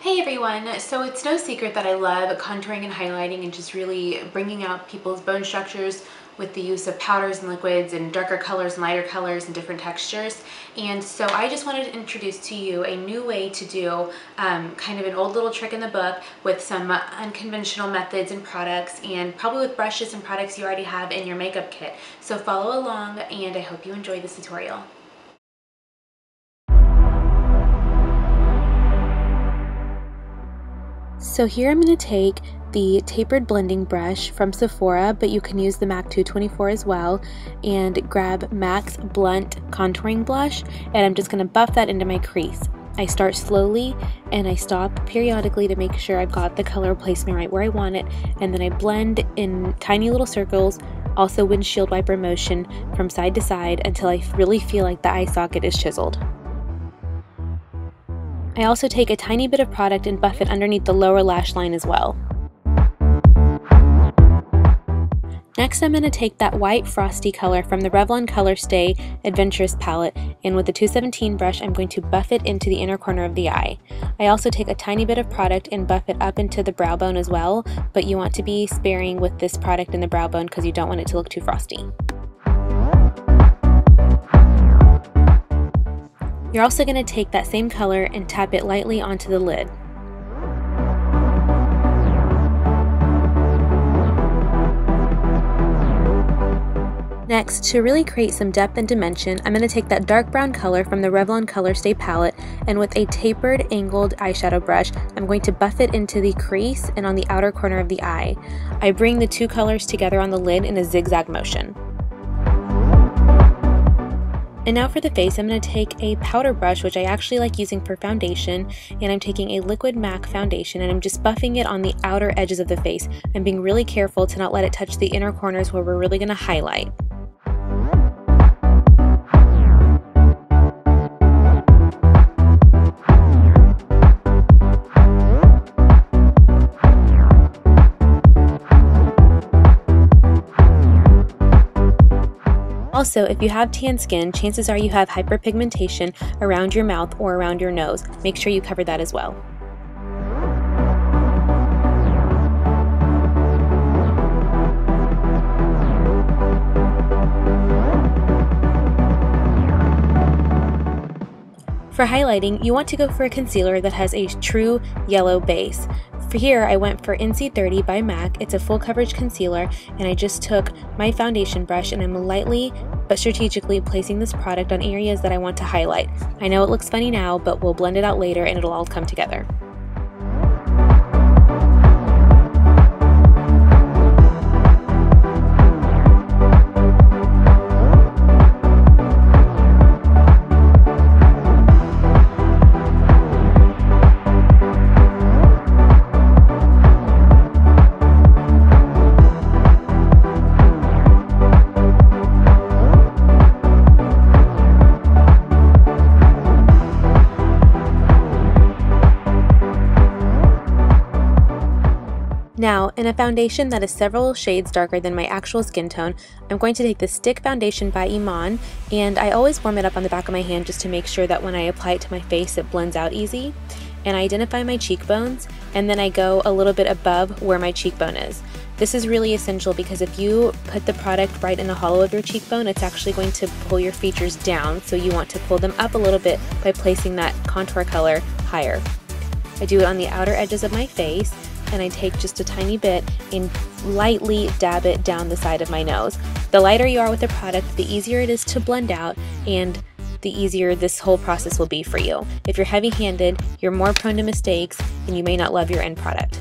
Hey everyone, so it's no secret that I love contouring and highlighting and just really bringing out people's bone structures with the use of powders and liquids and darker colors and lighter colors and different textures. And so I just wanted to introduce to you a new way to do kind of an old little trick in the book with some unconventional methods and products, and probably with brushes and products you already have in your makeup kit. So follow along and I hope you enjoy this tutorial. So here I'm going to take the Tapered blending brush from Sephora, but you can use the MAC 224 as well, and grab MAC's Blunt Contouring Blush, and I'm just going to buff that into my crease. I start slowly and I stop periodically to make sure I've got the color placement right where I want it, and then I blend in tiny little circles, also windshield wiper motion from side to side until I really feel like the eye socket is chiseled. I also take a tiny bit of product and buff it underneath the lower lash line as well. Next, I'm going to take that white frosty color from the Revlon Colorstay Adventurous palette, and with the 217 brush I'm going to buff it into the inner corner of the eye. I also take a tiny bit of product and buff it up into the brow bone as well, but you want to be sparing with this product in the brow bone because you don't want it to look too frosty. You're also going to take that same color and tap it lightly onto the lid. Next, to really create some depth and dimension, I'm going to take that dark brown color from the Revlon Colorstay palette, and with a tapered angled eyeshadow brush, I'm going to buff it into the crease and on the outer corner of the eye. I bring the two colors together on the lid in a zigzag motion. And now for the face, I'm going to take a powder brush, which I actually like using for foundation, and I'm taking a liquid MAC foundation and I'm just buffing it on the outer edges of the face. I'm being really careful to not let it touch the inner corners where we're really going to highlight. Also, if you have tan skin, chances are you have hyperpigmentation around your mouth or around your nose. Make sure you cover that as well. For highlighting, you want to go for a concealer that has a true yellow base. For here, I went for NC30 by MAC. It's a full coverage concealer, and I just took my foundation brush and I'm lightly but strategically placing this product on areas that I want to highlight. I know it looks funny now, but we'll blend it out later and it'll all come together. Now, in a foundation that is several shades darker than my actual skin tone, I'm going to take the Stick Foundation by Iman, and I always warm it up on the back of my hand just to make sure that when I apply it to my face it blends out easy. And I identify my cheekbones, and then I go a little bit above where my cheekbone is. This is really essential because if you put the product right in the hollow of your cheekbone, it's actually going to pull your features down, so you want to pull them up a little bit by placing that contour color higher. I do it on the outer edges of my face, and I take just a tiny bit and lightly dab it down the side of my nose. The lighter you are with the product, the easier it is to blend out, and the easier this whole process will be for you. If you're heavy-handed, you're more prone to mistakes, and you may not love your end product.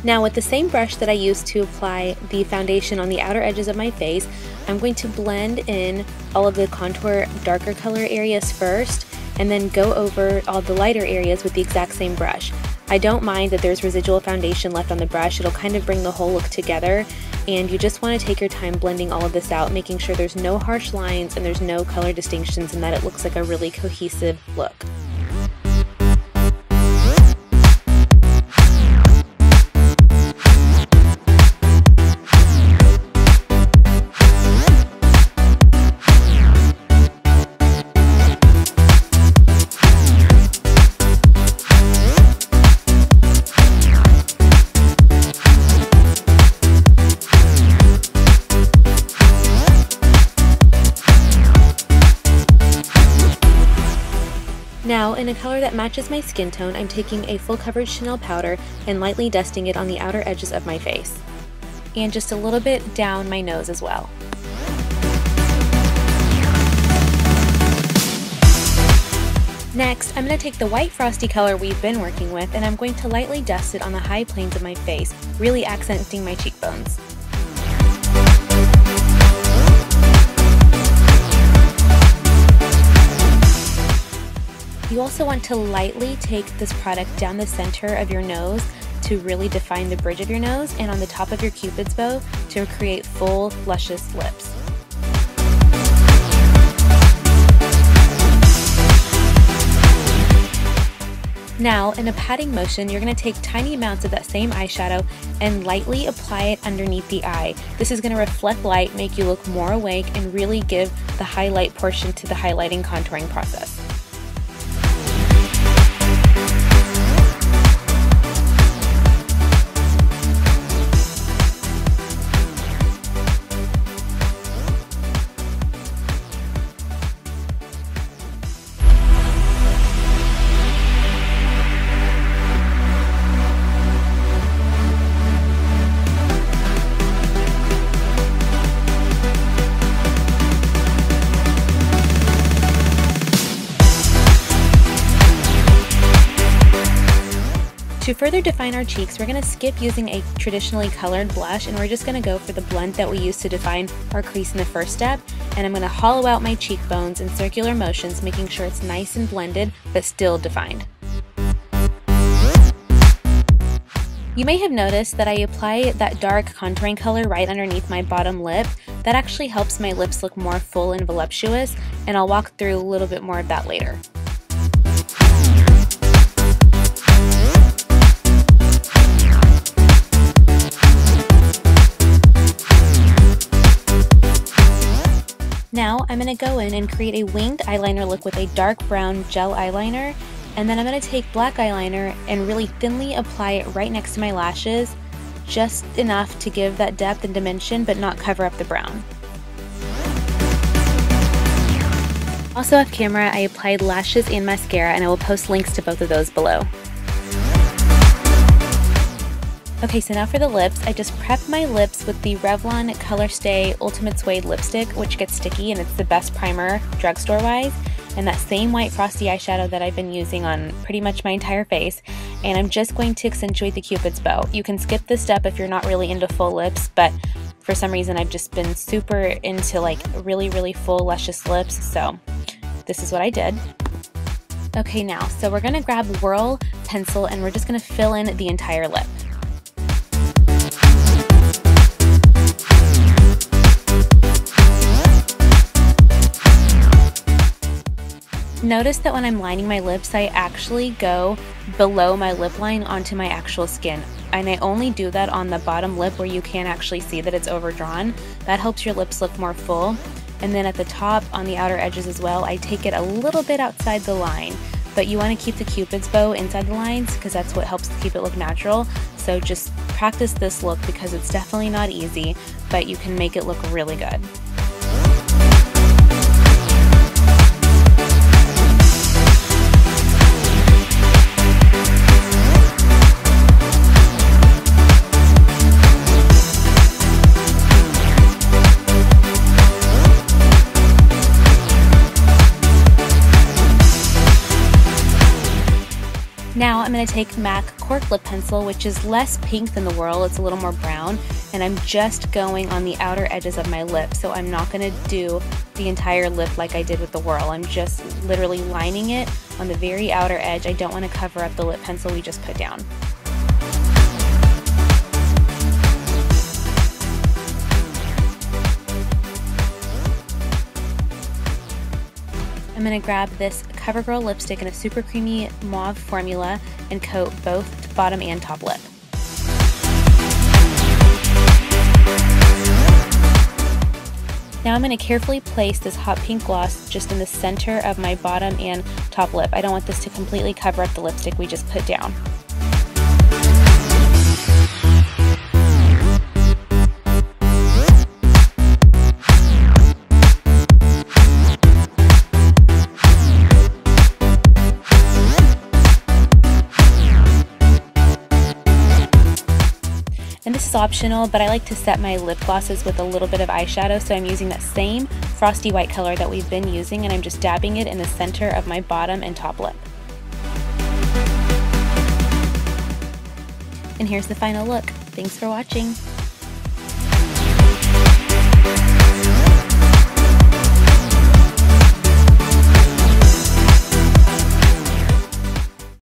Now with the same brush that I used to apply the foundation on the outer edges of my face, I'm going to blend in all of the contour darker color areas first, and then go over all the lighter areas with the exact same brush. I don't mind that there's residual foundation left on the brush. It'll kind of bring the whole look together, and you just want to take your time blending all of this out, making sure there's no harsh lines and there's no color distinctions, and that it looks like a really cohesive look. Now, in a color that matches my skin tone, I'm taking a full coverage Chanel powder and lightly dusting it on the outer edges of my face, and just a little bit down my nose as well. Next, I'm going to take the white frosty color we've been working with, and I'm going to lightly dust it on the high planes of my face, really accenting my cheekbones. You also want to lightly take this product down the center of your nose to really define the bridge of your nose, and on the top of your Cupid's bow to create full, luscious lips. Now, in a patting motion, you're going to take tiny amounts of that same eyeshadow and lightly apply it underneath the eye. This is going to reflect light, make you look more awake, and really give the highlight portion to the highlighting contouring process. To further define our cheeks, we're going to skip using a traditionally colored blush, and we're just going to go for the blend that we used to define our crease in the first step, and I'm going to hollow out my cheekbones in circular motions, making sure it's nice and blended, but still defined. You may have noticed that I apply that dark contouring color right underneath my bottom lip. That actually helps my lips look more full and voluptuous, and I'll walk through a little bit more of that later. Now I'm going to go in and create a winged eyeliner look with a dark brown gel eyeliner, and then I'm going to take black eyeliner and really thinly apply it right next to my lashes, just enough to give that depth and dimension but not cover up the brown. Also off camera, I applied lashes and mascara, and I will post links to both of those below. Okay, so now for the lips, I just prepped my lips with the Revlon Colorstay Ultimate Suede lipstick, which gets sticky and it's the best primer drugstore-wise, and that same white frosty eyeshadow that I've been using on pretty much my entire face, and I'm just going to accentuate the Cupid's bow. You can skip this step if you're not really into full lips, but for some reason I've just been super into like really full luscious lips, so this is what I did. Okay, now, so we're gonna grab Whirl Pencil and we're just gonna fill in the entire lip. Notice that when I'm lining my lips, I actually go below my lip line onto my actual skin. And I only do that on the bottom lip where you can't actually see that it's overdrawn. That helps your lips look more full. And then at the top, on the outer edges as well, I take it a little bit outside the line. But you want to keep the Cupid's bow inside the lines because that's what helps keep it look natural. So just practice this look because it's definitely not easy, but you can make it look really good. Now I'm going to take MAC Cork Lip Pencil, which is less pink than the Whirl, it's a little more brown, and I'm just going on the outer edges of my lip, so I'm not going to do the entire lip like I did with the Whirl. I'm just literally lining it on the very outer edge. I don't want to cover up the lip pencil we just put down. I'm going to grab this CoverGirl lipstick in a super creamy mauve formula and coat both bottom and top lip. Now I'm going to carefully place this hot pink gloss just in the center of my bottom and top lip. I don't want this to completely cover up the lipstick we just put down. And this is optional, but I like to set my lip glosses with a little bit of eyeshadow, so I'm using that same frosty white color that we've been using, and I'm just dabbing it in the center of my bottom and top lip. And here's the final look. Thanks for watching.